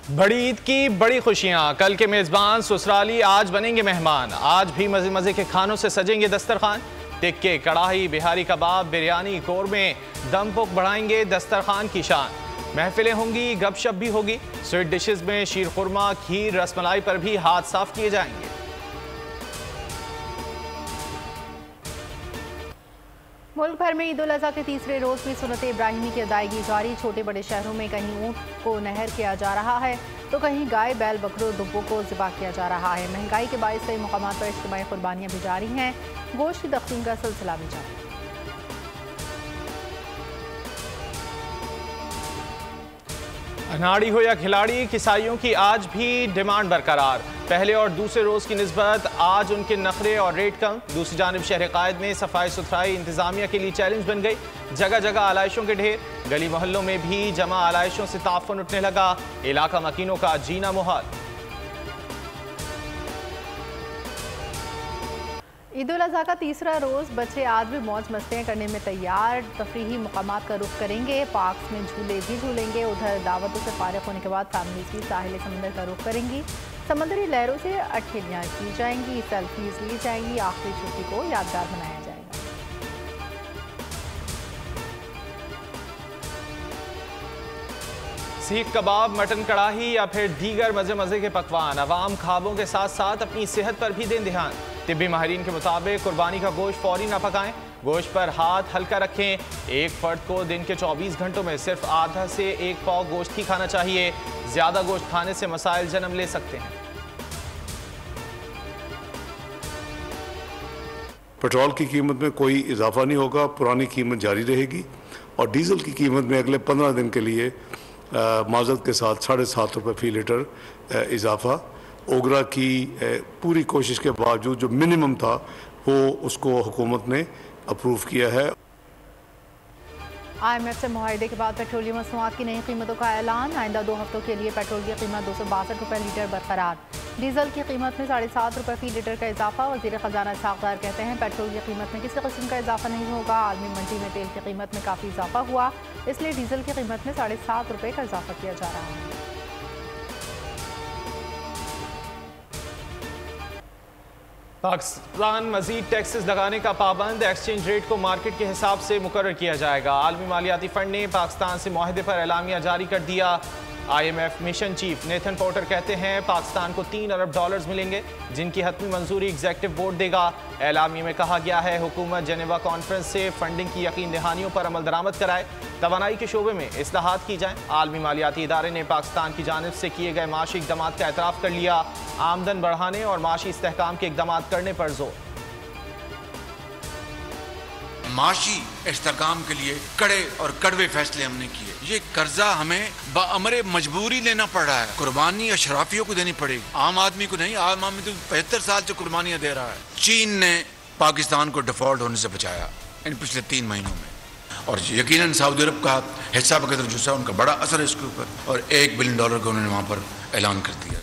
बड़ी ईद की बड़ी खुशियां, कल के मेजबान ससुराली आज बनेंगे मेहमान। आज भी मजे मजे के खानों से सजेंगे दस्तरखान। टिक्के, कढ़ाई, बिहारी कबाब, बिरयानी, कोरमे, दम पुक बढ़ाएंगे दस्तरखान की शान। महफिलें होंगी, गपशप भी होगी। स्वीट डिशेस में शीर खुरमा, खीर, रसमलाई पर भी हाथ साफ किए जाएंगे। मुल्क भर में ईद उल अज़हा के तीसरे रोज भी सुन्नत इब्राहिमी की अदायगी जारी। छोटे बड़े शहरों में कहीं ऊँट को नहर किया जा रहा है तो कहीं गाय, बैल, बकरों, दुब्बों को ज़िबा किया जा रहा है। महंगाई के बायस कई मुकामात पर इज्तिमाई कुर्बानियाँ भी जारी हैं। गोश्त की तक़सीम का सिलसिला भी जारी। अनाड़ी हो या खिलाड़ी, किसाइयों की आज भी डिमांड बरकरार। पहले और दूसरे रोज की निस्बत आज उनके नखरे और रेट कम। दूसरी जानिब शहर कायद में सफाई सुथराई इंतजामिया के लिए चैलेंज बन गई। जगह जगह आलाइशों के ढेर, गली मोहल्लों में भी जमा आलाइशों से ताफुन उठने लगा। इलाका मकीनों का जीना मुहाल। ईद उल अज़हा का तीसरा रोज़ बच्चे आज भी मौज मस्तियाँ करने में तैयार। तफरीही मुकामात का रुख करेंगे, पार्क्स में झूले भी झूलेंगे। उधर दावतों से फारिग होने के बाद फैमिलीज भी साहिल समंदर का रुख करेंगी। समंदरी लहरों से अठेलियाँ की जाएंगी, सेल्फीज ली जाएंगी। आखिरी छुट्टी को यादगार बनाया जाएगा। सीख कबाब, मटन कढ़ाई या फिर दीगर मजे मजे के पकवान, अवाम ख्वाबों के साथ साथ अपनी सेहत पर भी दें ध्यान। तिब्बी माहिरीन के मुताबिक कुर्बानी का गोश्त फौरी ना पकाएं, गोश्त पर हाथ हल्का रखें। एक फर्द को दिन के 24 घंटों में सिर्फ आधा से एक पाव गोश्त ही खाना चाहिए। ज्यादा गोश्त खाने से मसाइल जन्म ले सकते हैं। पेट्रोल की कीमत में कोई इजाफा नहीं होगा, पुरानी कीमत जारी रहेगी। और डीजल की कीमत में अगले 15 दिन के लिए माजरत के साथ 7.5 रुपये फी लीटर इजाफा। ओगरा की पूरी कोशिश के बावजूद जो मिनिमम था वो उसको हुकूमत ने अप्रूव किया है। IMF से मुआहदे के बाद पेट्रोलियम मसनूआत की नई कीमतों का ऐलान। आइंदा 2 हफ्तों के लिए पेट्रोल की कीमत 262 रुपये लीटर बरकरार। डीजल की कीमत में 7.5 रुपये फी लीटर का इजाफा। वज़ीर ख़जाना इसहाक़ डार कहते हैं पेट्रोल की कीमत में किसी किस्म का इजाफा नहीं होगा। आलमी मंडी में तेल की कीमत में काफ़ी इजाफा हुआ, इसलिए डीजल की कीमत में 7.5 रुपये का इजाफा किया जा रहा है। पाकिस्तान मजीद टैक्सेस लगाने का पाबंद। एक्सचेंज रेट को मार्केट के हिसाब से मुकर्रर किया जाएगा। आलमी मालियाती फंड ने पाकिस्तान से मुआहदे पर एलामिया जारी कर दिया। IMF mission chief Nathan porter कहते हैं पाकिस्तान को $3 अरब मिलेंगे, जिनकी हतमी मंजूरी एग्जीक्यूटिव बोर्ड देगा। एलामिया में कहा गया है हुकूमत जेनेवा कॉन्फ्रेंस से फंडिंग की यकीन दहानियों पर अमल दरामद कराए, तवानाई के शोबे में इस्लाहात की जाएं। आलमी मालियाती इदारे ने पाकिस्तान की जानिब से किए गए माशी इक़दाम का एतराफ़ कर लिया। आमदन बढ़ाने और माशी इस्तेहकाम के इक़दाम करने पर जोर। माशी इस्तेहकाम के लिए कड़े और कड़वे फैसले हमने किए। ये कर्जा हमें बअमरे मजबूरी लेना पड़ रहा है। कुर्बानी अशराफियों को देनी पड़ेगी, आम आदमी को नहीं। आम आदमी तो 75 साल से कुर्बानियां दे रहा है। चीन ने पाकिस्तान को डिफॉल्ट होने से बचाया इन पिछले 3 महीनों में, और यकीनन सऊदी अरब का हिस्सा बकदर जुस्सा उनका बड़ा असर है इसके ऊपर, और $1 बिलियन का उन्होंने वहां पर ऐलान कर दिया।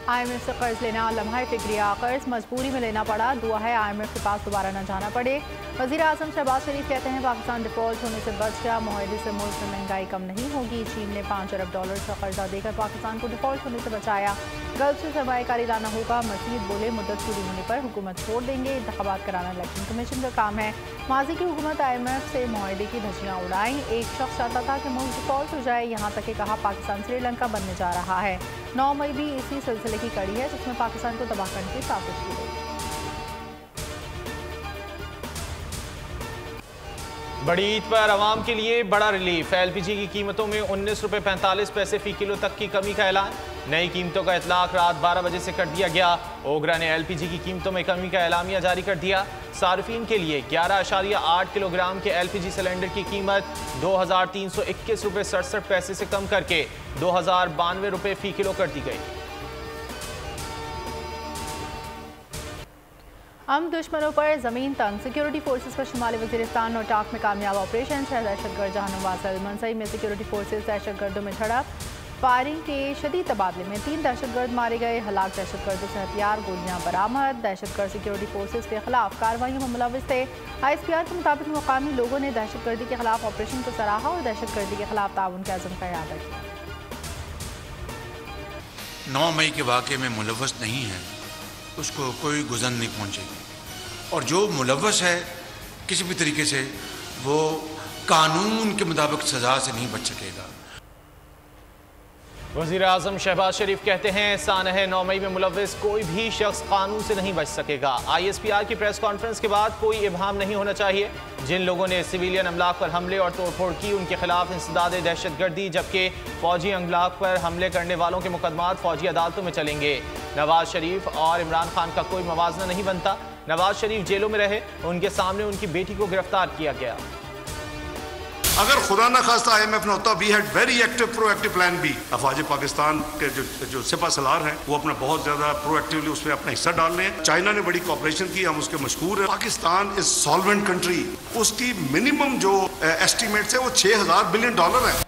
IMF से कर्ज लेना लम्हा फिक्रिया, कर्ज मजबूरी में लेना पड़ा, दुआ है IMF के पास दोबारा न जाना पड़े। वज़ीर आज़म शहबाज शरीफ कहते हैं पाकिस्तान डिफॉल्ट होने से बच गया, मुआहदे से मुल्क में महंगाई कम नहीं होगी। चीन ने $5 अरब का कर्जा देकर पाकिस्तान को डिफॉल्ट होने से बचाया। गल्फ से सरमायाकारी लाना होगा। मज़ीद बोले मुद्दत पूरी होने पर हुकूमत छोड़ देंगे। इंतखाबात कराना इलेक्शन कमीशन का काम है। माजी की हुकूमत IMF से मुआहदे की धज्जियाँ उड़ाई। एक शख्स चाहता था कि मुल्क डिफॉल्ट हो जाए, यहाँ तक कि कहा पाकिस्तान श्रीलंका बनने जा रहा है। 9 मई भी इसी सिलसिले की कड़ी है जिसमें पाकिस्तान को तबाह करने की साजिश की गई। बड़ी ईद पर आवाम के लिए बड़ा रिलीफ। LPG की कीमतों में 19 रुपये 45 पैसे फी किलो तक की कमी का ऐलान। नई कीमतों का इतलाक रात 12 बजे से कर दिया गया। ओगरा ने LPG की कीमतों में कमी का ऐलामिया जारी कर दिया। सार्फिन के लिए 11.8 किलोग्राम के LPG सिलेंडर की कीमत 2,321 रुपये 67 पैसे से कम करके 2,092 रुपये फी किलो कर दी गई। हम दुश्मनों पर जमीन तंग, सिक्योरिटी फोर्सेस का शुमाली वजीरिस्तान और टाक में कामयाब ऑपरेशन। 6 दहशतगर्द जहानवासल मनसई में सिक्योरिटी फोर्सेस दहशतगर्दों में झड़प। फायरिंग के शदीद तबादले में 3 दहशतगर्द मारे गए। हलाक दहशतगर्दों से हथियार, गोलियां बरामद। दहशतगर्द सिक्योरिटी फोर्सेस के खिलाफ कार्रवाइयों में मुलविस थे। ISPR के मुताबिक मुकामी लोगों ने दहशतगर्दी के खिलाफ ऑपरेशन को सराहा और दहशतगर्दी के खिलाफ ताउन के अज़म का इरादा किया। 9 मई के वाक़े में मुलव्वस नहीं है उसको कोई गुज़र नहीं पहुँचेगी, और जो मुलव्वस है किसी भी तरीके से वो कानून के मुताबिक सज़ा से नहीं बच सकेगा। वज़ीर-ए-आज़म शहबाज शरीफ कहते हैं सानह 9 मई में मुलव्वस कोई भी शख्स कानून से नहीं बच सकेगा। ISPR की प्रेस कॉन्फ्रेंस के बाद कोई इबहम नहीं होना चाहिए। जिन लोगों ने सिविलियन अमलाक पर हमले और तोड़फोड़ की उनके खिलाफ इंसदाद दहशतगर्दी, जबकि फौजी अमलाक पर हमले करने वालों के मुकदमात फौजी अदालतों में चलेंगे। नवाज शरीफ और इमरान खान का कोई मवाजना नहीं बनता। नवाज शरीफ जेलों में रहे, उनके सामने उनकी बेटी को गिरफ्तार किया गया। अगर खुदा न खास्ता IMF न होता, we had very active proactive plan B. अफवाज पाकिस्तान के जो सिपा सलार हैं वो अपना बहुत ज्यादा प्रोएक्टिवली उसमें अपना हिस्सा डाल रहे हैं। चाइना ने बड़ी कॉपरेशन की, हम उसके मशहूर हैं। पाकिस्तान इज सॉल्वेंट कंट्री, उसकी मिनिमम जो एस्टिमेट्स है वो $6000 बिलियन है।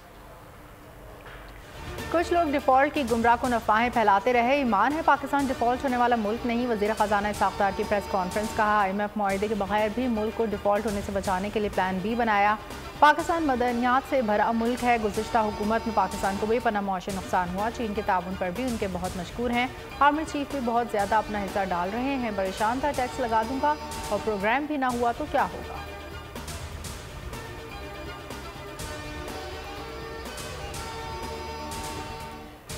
कुछ लोग डिफॉल्ट की गुमराह को अफवाहें फैलाते रहे। ईमान है पाकिस्तान डिफॉल्ट होने वाला मुल्क नहीं। वज़ीर ख़जाना इस्हाक़ डार की प्रेस कॉन्फ्रेंस। कहा IMF मुआहदे के बगैर भी मुल्क को डिफॉल्ट होने से बचाने के लिए प्लान बी बनाया। पाकिस्तान मदनियात से भरा मुल्क है। गुज़िश्ता हुकूमत में पाकिस्तान को बेपनाह मुआशी नुकसान हुआ। चीन के ताउन पर भी उनके बहुत मशकूर हैं। आर्मी चीफ भी बहुत ज़्यादा अपना हिस्सा डाल रहे हैं। परेशान था, टैक्स लगा दूंगा और प्रोग्राम भी ना हुआ तो क्या होगा।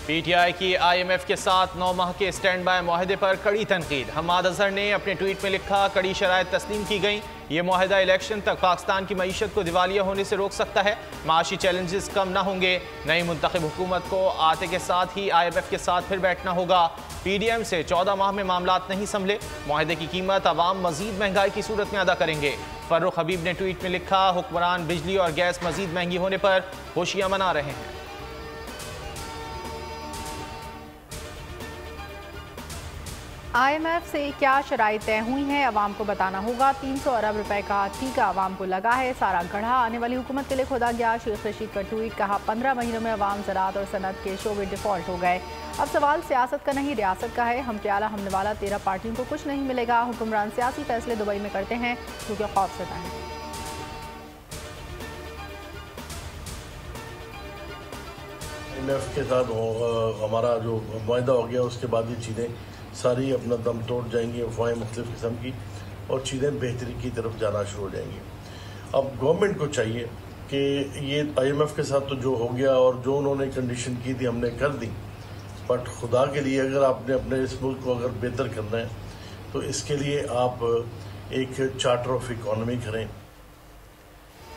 PTI की IMF के साथ 9 माह के स्टैंड बाय मुआहदे पर कड़ी तनकीद। हम्माद अजहर ने अपने ट्वीट में लिखा, कड़ी शराइत तस्लीम की गई। ये मुआहदा इलेक्शन तक पाकिस्तान की मईशत को दिवालिया होने से रोक सकता है। माशी चैलेंजेस कम ना होंगे। नई मुंतखब हुकूमत को आते के साथ ही IMF के साथ फिर बैठना होगा। PDM से 14 माह में मामलात नहीं संभले। मुआहदे की कीमत अवाम मजीद महंगाई की सूरत में अदा करेंगे। फर्रुख हबीब ने ट्वीट में लिखा, हुक्मरान बिजली और गैस मजीद महंगी होने पर खुशियां मना रहे हैं। IMF से क्या शराइत तय हुई हैं, अवाम को बताना होगा। 300 अरब रुपए का टीका अवाम को लगा है। सारा गढ़ा आने वाली हुकूमत के लिए खोदा गया। शेख रशीद का ट्वीट। कहा, 15 महीनों में अवाम ज़राअत और सनत के शोबे डिफॉल्ट हो गए। अब सवाल सियासत का नहीं, रियासत का है। हम प्याला हमने वाला 13 पार्टियों को कुछ नहीं मिलेगा। हुक्मरान सियासी फैसले दुबई में करते हैं क्योंकि खौफ सता है। IMF के साथ हमारा जो मुआहदा हो गया उसके बाद ये चीज़ें सारी अपना दम तोड़ जाएंगी। अफवाहें मुख्तलिफ़ किस्म की और चीज़ें बेहतरी की तरफ जाना शुरू हो जाएंगी। अब गवर्नमेंट को चाहिए कि ये IMF के साथ तो जो हो गया और जो उन्होंने कंडीशन की थी हमने कर दी, बट खुदा के लिए अगर आपने अपने इस मुल्क को अगर बेहतर करना है तो इसके लिए आप एक चार्टर ऑफ इकॉनमी करें।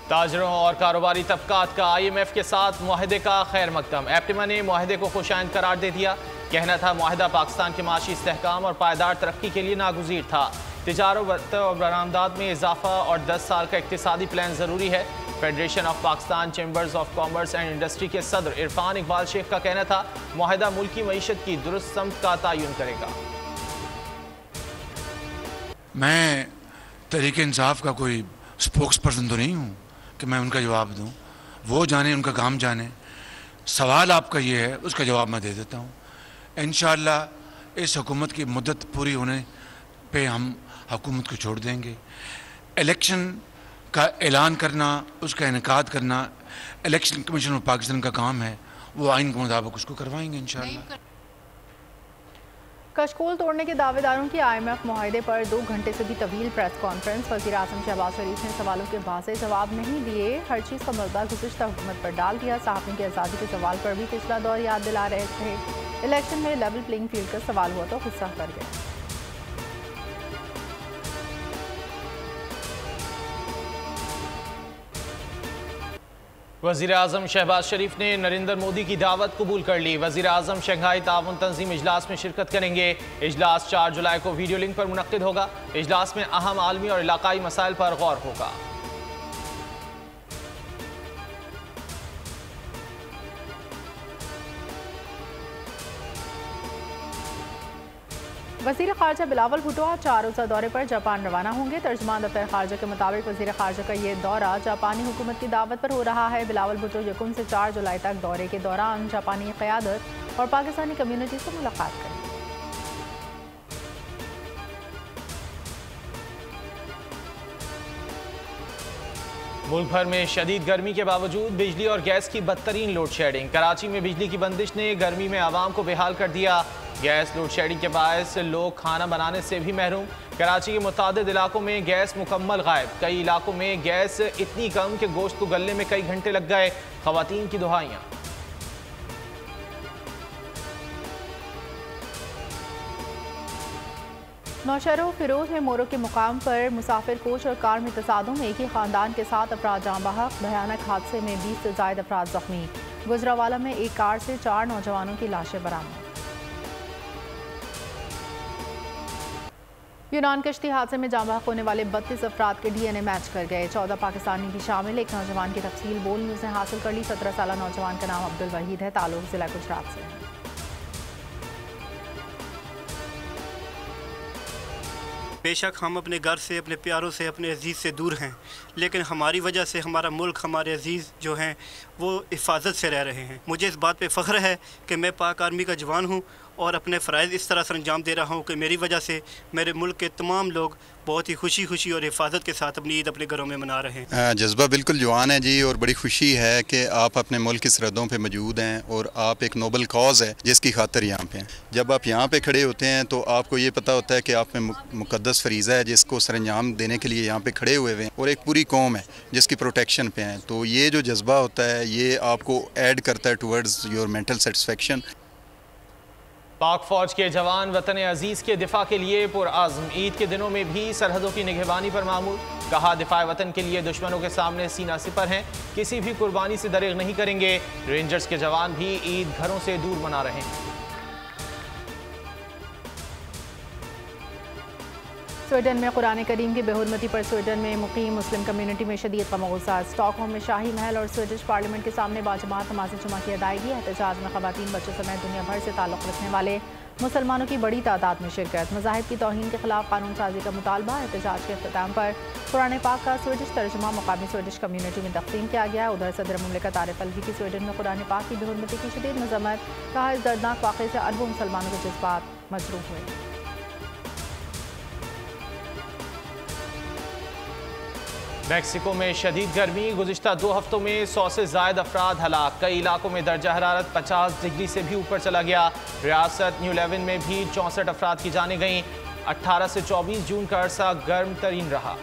ताजरों और कारोबारी तबकात का IMF के साथ मुआहदे का खैर मकदम। एप्टिमा ने मुआहदे को खुशाइंद करार दे दिया। कहना था मुआहदा पाकिस्तान के माशी इस्तेहकाम और पायदार तरक्की के लिए नागुज़ीर था। तिजारत और बरामदात में इजाफा और 10 साल का इक्तिसादी प्लान ज़रूरी है। Federation of Pakistan chambers of commerce and industry के सदर इरफान इकबाल शेख का कहना था मुआहदा मुल्क की मईशत की दुरुस्त समत का तयन करेगा। मैं तहरीक इंसाफ का कोई स्पोक्स पर्सन तो नहीं हूँ कि मैं उनका जवाब दूँ। वो जाने, उनका काम जाने। सवाल आपका ये है, उसका जवाब मैं दे देता हूँ। इंशाअल्लाह इस हुकूमत की मुद्दत पूरी होने पे हम हुकूमत को छोड़ देंगे। इलेक्शन का ऐलान करना, उसका इनेकाद करना इलेक्शन कमीशन ऑफ पाकिस्तान का काम है। वो आइन के मुताबिक उसको करवाएंगे इंशाअल्लाह। कशकोल तोड़ने के दावेदारों की IMF मुआहदे पर 2 घंटे से भी तवील प्रेस कॉन्फ्रेंस। वज़ीर-ए-आज़म शहबाज शरीफ ने सवालों के वाज़ेह जवाब नहीं दिए। हर चीज़ का मुद्दा गुज़िश्ता हुकूमत पर डाल दिया। सहाफ़ियों की आज़ादी के सवाल पर भी पिछला दौर याद दिला रहे थे। इलेक्शन में लेवल प्लेइंग फील्ड का सवाल हुआ तो गुस्सा कर गया। वज़ीर-ए-आज़म शहबाज शरीफ ने नरेंद्र मोदी की दावत कबूल कर ली। वज़ीर-ए-आज़म शंघाई ताउन तंजीम इजलास में शिरकत करेंगे। इजलास 4 जुलाई को वीडियो लिंक पर मुनक्किद होगा। इजलास में अहम आलमी और इलाकाई मसाइल पर गौर होगा। वज़ीर ख़ारजा बिलावल भुट्टो 4 रोज़ा दौरे पर जापान रवाना होंगे। तर्जुमान दफ्तर ख़ारजा के मुताबिक वज़ीर ख़ारजा का ये दौरा जापानी हुकूमत की दावत पर हो रहा है। बिलावल भुट्टो 1 से 4 जुलाई तक दौरे के दौरान जापानी क़यादत और पाकिस्तानी कम्यूनिटी से मुलाकात करेंगे। मुल्क भर में शदीद गर्मी के बावजूद बिजली और गैस की बदतरीन लोड शेडिंग। कराची में बिजली की बंदिश ने गर्मी में आवाम को बेहाल कर दिया। गैस लोड शेडिंग के बायस लोग खाना बनाने से भी महरूम। कराची के मुतादिद इलाकों में गैस मुकम्मल गायब। कई इलाकों में गैस इतनी कम कि गोश्त को गलने में कई घंटे लग गए। खवातीन की दुहाइयाँ। नौशहरा फिरोज में मोरों के मुकाम पर मुसाफिर कोच और कार में तसादुम में एक ही खानदान के 7 अफराद जाँ बहक। भयानक हादसे में 20 से ज़ायद अफराद जख्मी। गुजरावाला में एक कार से 4 नौजवानों की लाशें बरामद। यूनान कश्ती हादसे में जाँ बहक होने वाले 32 अफराद के DNA मैच कर गए। 14 पाकिस्तानी भी शामिल। एक नौजवान की तफसील बोल न्यूज़ ने हासिल कर ली। 17 साल नौजवान का नाम अब्दुल वहीद है। ताल्लुक जिला गुजरात से है। बेशक हम अपने घर से, अपने प्यारों से, अपने अजीज़ से दूर हैं, लेकिन हमारी वजह से हमारा मुल्क, हमारे अजीज़ जो हैं वो हिफाजत से रह रहे हैं। मुझे इस बात पे फ़ख्र है कि मैं पाक आर्मी का जवान हूँ और अपने फ़राइज़ इस तरह से अंजाम दे रहा हूँ कि मेरी वजह से मेरे मुल्क के तमाम लोग बहुत ही खुशी और हिफाजत के साथ अपनी ईद अपने घरों में मना रहे हैं। जज्बा बिल्कुल जवान है जी, और बड़ी खुशी है कि आप अपने मुल्क की सरहदों पे मौजूद हैं और आप एक नोबल कॉज है जिसकी खातिर यहाँ पे हैं। जब आप यहाँ पे खड़े होते हैं तो आपको ये पता होता है कि आप में मुकद्दस फरीज़ा है जिसको सरंजाम देने के लिए यहाँ पे खड़े हुए हैं, और एक पूरी कौम है जिसकी प्रोटेक्शन पे हैं। तो ये जो जज्बा होता है ये आपको ऐड करता है टुवर्ड्स योर मेंटल सेटिस्फेक्शन। पाक फौज के जवान वतन अजीज़ के दिफा के लिए पुरआज़म। ईद के दिनों में भी सरहदों की निगहबानी पर मामूल। कहा दिफा वतन के लिए दुश्मनों के सामने सीना सिपर हैं, किसी भी कुर्बानी से दरेग नहीं करेंगे। रेंजर्स के जवान भी ईद घरों से दूर मना रहे हैं। स्वीडन में कुरान करीम की बेहुरमती पर स्वीडन में मुकीम मुस्लिम कम्युनिटी में शदीद गम-ओ-गुस्सा। स्टॉकहोम में शाही महल और स्वीडिश पार्लियामेंट के सामने बाजमात नमाज़ जुमा की अदायगी। एहतजाज में ख़वातीन, बच्चों समेत दुनिया भर से ताल्लुक़ रखने वाले मुसलमानों की बड़ी तादाद में शिरकत। मज़ाहिब की तौहीन के खिलाफ कानून साजी का मुतालबा। एहतजाज के अख्ताम पर कुरान पाक का स्वीडिश तर्जुमा मकामी स्वीडिश कम्युनिटी में तक़सीम किया गया। उधर सदर मुमलिकत आरिफ अलवी की स्वीडन में कुरान पाक की बेहुरमती की शदीद मज़म्मत। कहा इस दर्दनाक वाक़े से अरबों मुसलमानों के जज्बात मजरूह हुए। मैक्सिको में शदीद गर्मी। गुज़िश्ता 2 हफ्तों में 100 से ज़ायद अफराद हलाक। कई इलाकों में दर्जा हरारत 50 डिग्री से भी ऊपर चला गया। रियासत न्यू लेवन में भी 64 अफराद की जानें गईं। 18 से 24 जून का अरसा गर्म तरीन रहा।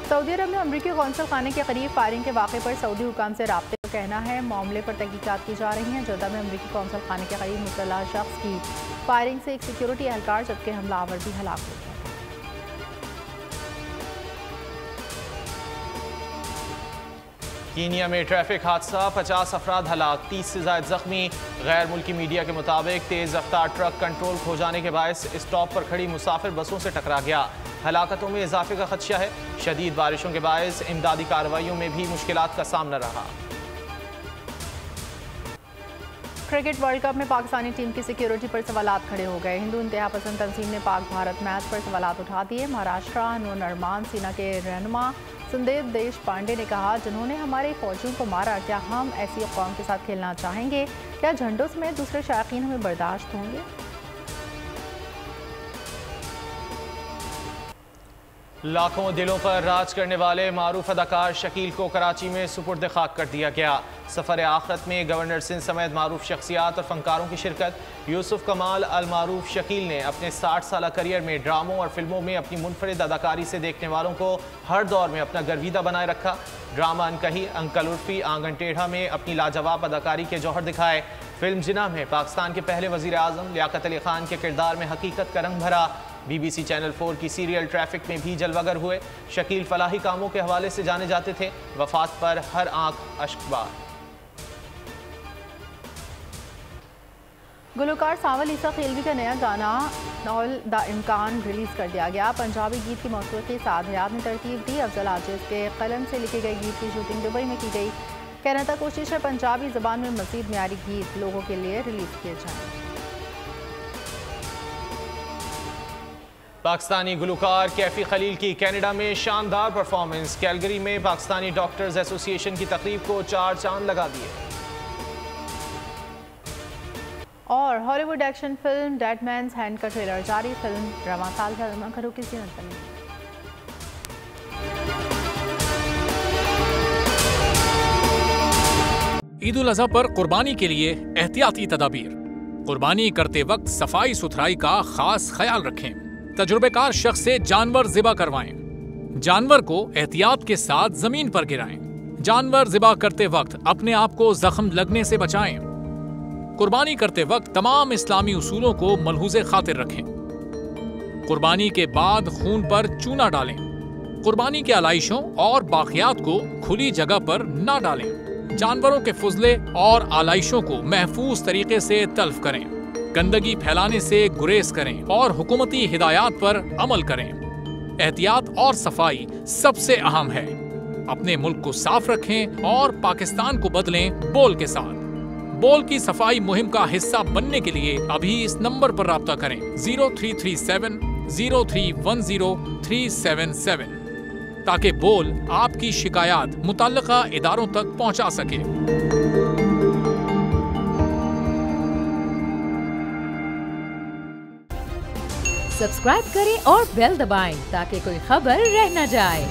सऊदी अरब में अमरीकी कौंसल खाने के करीब फायरिंग के वाक़े पर सऊदी हुकाम से राब्ते का कहना है मामले पर तहकीकात की जा रही हैं। जद्दा में अमरीकी कौंसल खाने के करीब मुसल्लह शख्स की फायरिंग से एक सिक्योरिटी एहलकार जबकि हमलावर भी हलाक हो गया। कीनिया में ट्रैफिक हादसा, 50 अफराद हलाक, 30 से ज़ायद जख्मी। गैर मुल्की मीडिया के मुताबिक तेज़ रफ्तार ट्रक कंट्रोल खो जाने के बायस स्टॉप पर खड़ी मुसाफिर बसों से टकरा गया। हलाकतों में इजाफे का खदशा है। शदीद बारिशों के बायस इमदादी कार्रवाइयों में भी मुश्किलात का सामना रहा। क्रिकेट वर्ल्ड कप में पाकिस्तानी टीम की सिक्योरिटी पर सवालात खड़े हो गए। हिंदू इंतहा पसंद तंजीम ने पाक भारत मैच पर सवालात उठा दिए। महाराष्ट्र नूरमान सेना के रहनुमा संदेव देश पांडे ने कहा, जिन्होंने हमारे फौजियों को मारा, क्या हम ऐसी कौम के साथ खेलना चाहेंगे? क्या झंडों समेत दूसरे शायकीन हमें बर्दाश्त होंगे? लाखों दिलों पर राज करने वाले मारूफ अदाकार शकील को कराची में सुपुर्द खाक कर दिया गया। सफ़र आखिरत में गवर्नर सिंध समेत मारूफ शख्सियात और फनकारों की शिरकत। यूसुफ कमाल अल मारूफ शकील ने अपने 60 साल करियर में ड्रामों और फिल्मों में अपनी मुनफरिद अदाकारी से देखने वालों को हर दौर में अपना गर्विदा बनाए रखा। ड्रामा अनकही, अंकल उर्फी, आंगन टेढ़ा में अपनी लाजवाब अदाकारी के जौहर दिखाए। फिल्म जिना में पाकिस्तान के पहले वज़ीर आज़म लियाकत अली खान के किरदार में हकीकत का रंग भरा। BBC चैनल 4 की सीरियल ट्रैफिक में भी जलवागर हुए। शकील फलाही कामों के हवाले से जाने जाते थे। वफात पर हर आंख अश्कबार। गुलकार सावल ईसा खेलवी का नया गाना नॉल द इम्कान रिलीज़ कर दिया गया। पंजाबी गीत की मौसीक़ी साद हयात ने तरतीब दी। अफजल आजिज़ के कलम से लिखे गए गीत की शूटिंग दुबई में की गई। कहना था कोशिश है पंजाबी ज़बान में मज़ीद म्यारी गीत लोगों के लिए रिलीज़ किए जाएँ। पाकिस्तानी गुलकार कैफी खलील की कनाडा में शानदार परफॉर्मेंस। कैलगरी में पाकिस्तानी डॉक्टर्स एसोसिएशन की तकरीब को 4 चांद लगा दिए। और Hollywood action film Dead Man's Hand का ट्रेलर जारी। फिल्म ड्रामा साल भर घरों की जीनत बनी। ईद उल अज़हा पर कुर्बानी के लिए एहतियाती तदाबीर। कुर्बानी करते वक्त सफाई सुथराई का खास ख्याल रखें। तजुर्बेकार शख्स से जानवर ज़िबा करवाएं। जानवर को एहतियात के साथ जमीन पर गिराएं। जानवर ज़िबा करते वक्त अपने आप को जख्म लगने से बचाएं। कुर्बानी करते वक्त तमाम इस्लामी उसूलों को मलहूज़े खातिर रखें। कुर्बानी के बाद खून पर चूना डालें। कुर्बानी के आलाइशों और बाकियात को खुली जगह पर ना डालें। जानवरों के फुजले और आलाइशों को महफूज तरीके से तल्फ करें। गंदगी फैलाने से गुरेज करें और हुकूमती हिदायत पर अमल करें। एहतियात और सफाई सबसे अहम है। अपने मुल्क को साफ रखें और पाकिस्तान को बदलें बोल के साथ। बोल की सफाई मुहिम का हिस्सा बनने के लिए अभी इस नंबर पर राब्ता करें 0337 0310 377 ताकि बोल आपकी शिकायत मुतल्लिका इदारों तक पहुंचा सके। सब्सक्राइब करें और बेल दबाएं ताकि कोई खबर रह न जाए।